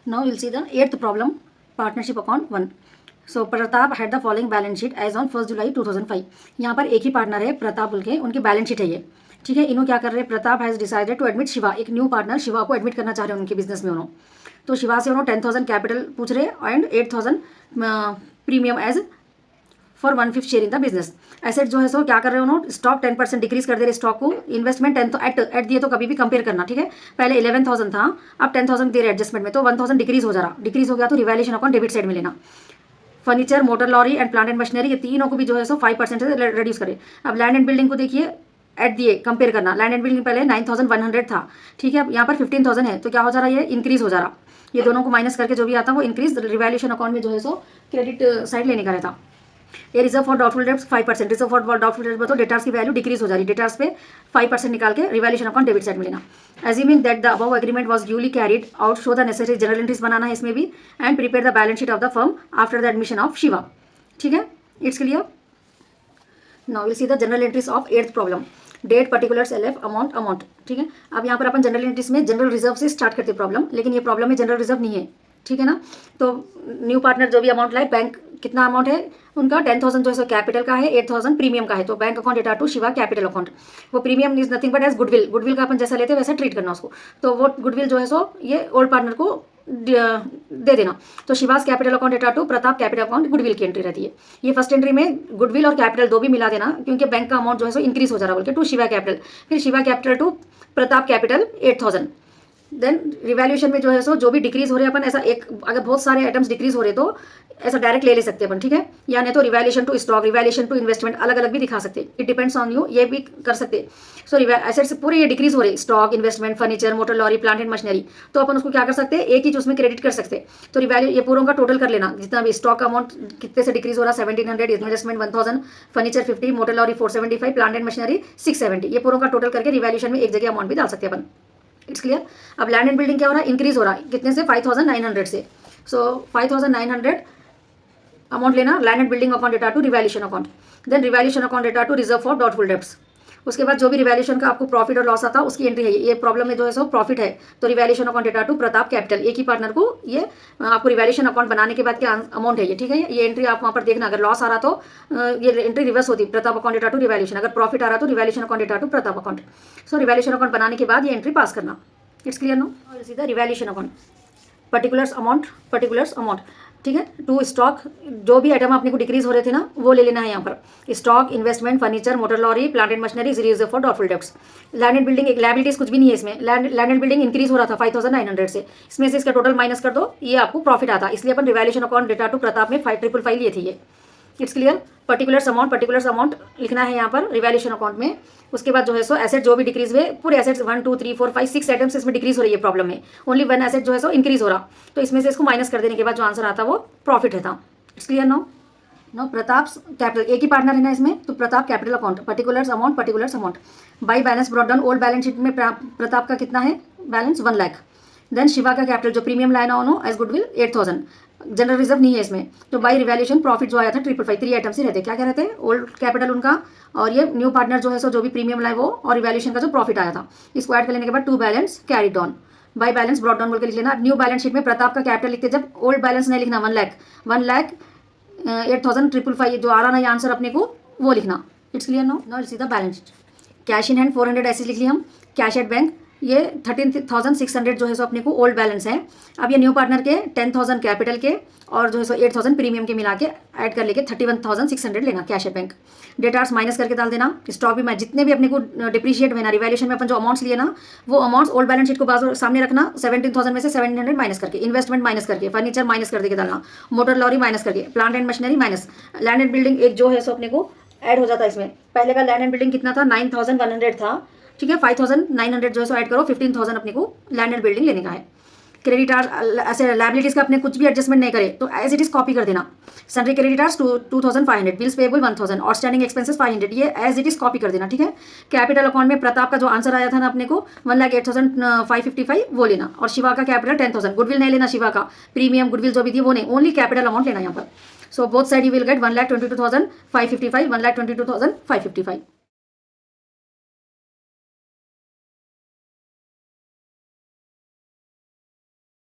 Now we'll see the 8th problem, partnership account 1. So Pratap had the following balance sheet as on 1st July 2005. यहाँ पर एक ही partner है प्रताप बोल के, उनकी बैलेंस शीट है ये, ठीक है। इन्हों क्या कर रहे हैं, Pratap has decided to admit Shiva, एक न्यू पार्टनर शिवा को एडमिट करना चाह रहे हैं उनके बिजनेस में उन्होंने। तो शिवा से उन्होंने 10,000 कैपिटल पूछ रहे and 8,000 premium as for 1/5 share in the business. Asset जो है सो क्या कर रहे हैं उन्होंने, स्टॉक 10% डिक्रीज कर दे रहे स्टॉक को, इन्वेस्टमेंट 10 तो एट दिए तो कभी भी कंपेयर करना, ठीक है। पहले 11,000 था, अब 10,000 दे रहे एडजस्टमेंट में, तो 1,000 डिक्रीज हो जा रहा, डिक्रीज हो गया तो रिवैल्यूएशन अकाउंट डेबिट साइड में लेना। Furniture, motor lorry and plant and machinery, ये तीनों को भी जो है सो 5% से रिड्यूस करे। अब लैंड एंड बिल्डिंग को देखिए, एट दिए कंपेयर करना, लैंड एंड बिल्डिंग पहले 9,100 था, ठीक है। अब यहाँ पर 15,000 है, तो क्या हो जा रहा है, ये इंक्रीज हो जा रहा। ये दोनों को माइनस करके जो भी आता है वो इंक्रीज रिवैल्यूएशन अकाउंट में जो है सो क्रेडिट साइड लेने का रहता। ये reserve for doubtful dates 5%, reserve for doubtful dates तो डेटार्स की वैल्यू डिक्रीज हो जा रही, डेटार्स पे 5% निकाल के रिवैल्यूएशन अकाउंट डेबिट साइड में लेना। Assuming that the above agreement was duly carried out, show the necessary journal entries बनाना है इसमें भी, and prepare the balance sheet of the firm after the admission of Shiva, ठीक है। It's clear. Now will see the journal entries of 8th problem. Date, particulars, LF, amount, ठीक है। अब यहाँ पर अपन जनरल एंट्रीज में जनरल रिजर्व से स्टार्ट करते प्रॉब्लम, लेकिन ये प्रॉब्लम में जनरल रिजर्व नहीं है, ठीक है ना। तो न्यू पार्टनर जो भी अमाउंट लाए, बैंक कितना अमाउंट है उनका, 10,000 जो है सो कैपिटल का है, 8,000 प्रीमियम का है। तो bank account data to Shiva capital account, वो premium is nothing but as goodwill, goodwill का अपन जैसा लेते हैं वैसा ट्रीट करना उसको। तो वो गुडविल जो है सो ये ओल्ड पार्टनर को दे देना। तो Shiva's capital account data to Pratap capital account goodwill की एंट्री रहती है। ये फर्स्ट एंट्री में गुडविल और कैपिटल दो भी मिला देना, क्योंकि बैंक का अमाउंट जो है सो इंक्रीज हो जा रहा है बोल के, टू शिवा कैपिटल, फिर Shiva capital to Pratap capital 8,000। Then revaluation में जो है सो जो भी डिक्रीज हो रहे हैं अपन, ऐसा एक अगर बहुत सारे आइटम्स डिक्रीज हो रहे तो ऐसा डायरेक्ट ले सकते हैं अपन, ठीक है। या नहीं तो revaluation to stock, revaluation to investment अलग अलग भी दिखा सकते हैं, इट डिपेंड्स ऑन यू, ये भी कर सकते हैं। सो एसेट्स पूरे ये डिक्रीज हो रहे, stock, investment, furniture, motor lorry, plant and machinery, तो अपन उसको क्या कर सकते हैं, एक ही उसमें क्रेडिट कर सकते हैं। तो रिवैल्यू ये पूरों का टोटल कर लेना, जितना भी स्टॉक का अमाउंट कितने से डिक्रीज हो रहा, 1,700, investment 1,000, furniture 50, motor lorry 475, plant and machinery 670, ये पूरों का टोटल करके रिवैल्यूएशन में एक जगह अमाउंट भी डाल सकते हैं अपन। It's clear. अब लैंड एंड बिल्डिंग क्या हो रहा है, इंक्रीज हो रहा है, कितने से, 5,900 से। सो 5,900 अमाउंट लेना, land and building account data to revaluation account, then revaluation account data to reserve for doubtful debts. उसके बाद जो भी रिवैल्यूएशन का आपको प्रॉफिट और लॉस आता है उसकी एंट्री है, ये प्रॉब्लम में जो है सो प्रॉफिट है, तो revaluation account data to Pratap capital, एक ही पार्टनर को ये आपको रिवैल्यूएशन अकाउंट बनाने के बाद क्या अमाउंट है ये, ठीक है। ये एंट्री आप वहाँ पर देखना, अगर लॉस आ रहा तो ये एंट्री रिवर्स होती, Pratap account data to revaluation, अगर प्रॉफिट आ रहा तो revaluation account data to Pratap account. So revaluation account बनाने के बाद ये एंट्री पास करना। It's clear no. सीधा रिवैल्यूएशन अकाउंट, पर्टिकुलर्स अमाउंट, ठीक है। टू स्टॉक, जो भी आइटम अपने को डिक्रीज हो रहे थे ना वो ले लेना है यहाँ पर, stock, investment, furniture, motor lorry, plant and machinery, reserve for doubtful debts. Land and building एक लायबिलिटीज कुछ भी नहीं है इसमें, लैंड एंड बिल्डिंग इंक्रीज हो रहा था 5,900 से, इसमें से इसका टोटल माइनस कर दो, ये आपको प्रॉफिट आता, इसलिए अपन revaluation account data to Pratap में 5,555 लिए थे ये। It's clear. पर्टिकुलर्स अमाउंट लिखना है यहाँ पर रिवैल्यूएशन अकाउंट में। उसके बाद जो है सो एसेट जो भी डिक्रीज हुए, पूरे एसेट्स 1 2 3 4 5 6 आइटम्स इसमें डिक्रीज हो रही है प्रॉब्लम में, ओनली 1 एसेट जो है सो इंक्रीज हो रहा, तो इसमें से इसको माइनस कर देने के बाद जो आंसर आता वो प्रॉफिट रहता। It's clear no. Pratap capital, एक ही पार्टनर है ना इसमें, तो Pratap capital account, particulars amount by balance brought down, old balance sheet में प्रताप का कितना है बैलेंस, 1 लाख। देन शिवा का कैपिटल जो प्रीमियम लाया ना उन्होंने एज गुडविल 8,000, जनरल रिजर्व नहीं है इसमें, तो बाई रिवैल्यूएशन प्रॉफिट जो आया था 555, 3 आइटम्स ही रहते हैं, क्या क्या रहते हैं, ओल्ड कैपिटल उनका, और ये न्यू पार्टनर जो है सो जो भी प्रीमियम लाए वो, और रिवैल्यूएशन का जो प्रॉफिट आया था, इसको ऐड कर लेने के बाद to balance carry down, by balance brought down बोल के लिख लेना। न्यू बैलेंस शीट में प्रताप का कैपिटल लिखते जब ओल्ड बैलेंस नहीं लिखना, 1 लाख 8,555 जो आ रहा ना ये आंसर अपने को वो लिखना। इट्स क्लियर नो सीधा balance sheet. Cash in hand 400 ऐसे लिख लिया हम, कैश एट बैंक ये 13,600 जो है सो अपने को ओल्ड बैलेंस है। अब ये न्यू पार्टनर के 10,000 कैपिटल के और जो है सो 8,000 प्रीमियम के मिला के ऐड कर लेके 31,600 लेना cash at bank. Debtors minus करके डाल देना, स्टॉक भी मैं जितने भी अपने को डिप्रिशिएट हुए ना रिवैल्यूएशन में अपन जो अमाउंट्स लिए ना वो अमाउंट्स ओल्ड बैलेंस शीट को बाजू सामने रखना, 17,000 में से 700 माइनस करके, इन्वेस्टमेंट माइनस करके, फर्नीचर माइनस कर देके डालना, मोटर लॉरी माइनस करके, plant and machinery minus, land and building एक जो है सो अपने को ऐड हो जाता है इसमें। पहले का लैंड एंड बिल्डिंग कितना था, 9,100 था, ठीक है। 5,900 जो है सो ऐड करो, 15,000 अपने को लैंड एंड बिल्डिंग लेने का है। क्रेडिटार्स ऐसे लायबिलिटीज का अपने कुछ भी एडजस्टमेंट नहीं करे तो एज इट इज कॉपी कर देना। Sundry creditors 2,500, bills payable 1,000, outstanding expenses 500, ये एज इट इज कॉपी कर देना, ठीक है। कैपिटल अकाउंट में प्रताप का जो आंसर आया था ना अपने को 1,08,555 वो लेना, और शिवा का कैपिटल 10,000, गुडविल नहीं लेना, शिवा का प्रीमियम गुडविल जो भी थी वो नहीं, ओनली कैपिटल अमाउंट लेना यहाँ पर। So both side you will get 1,22,555, 1,22,555।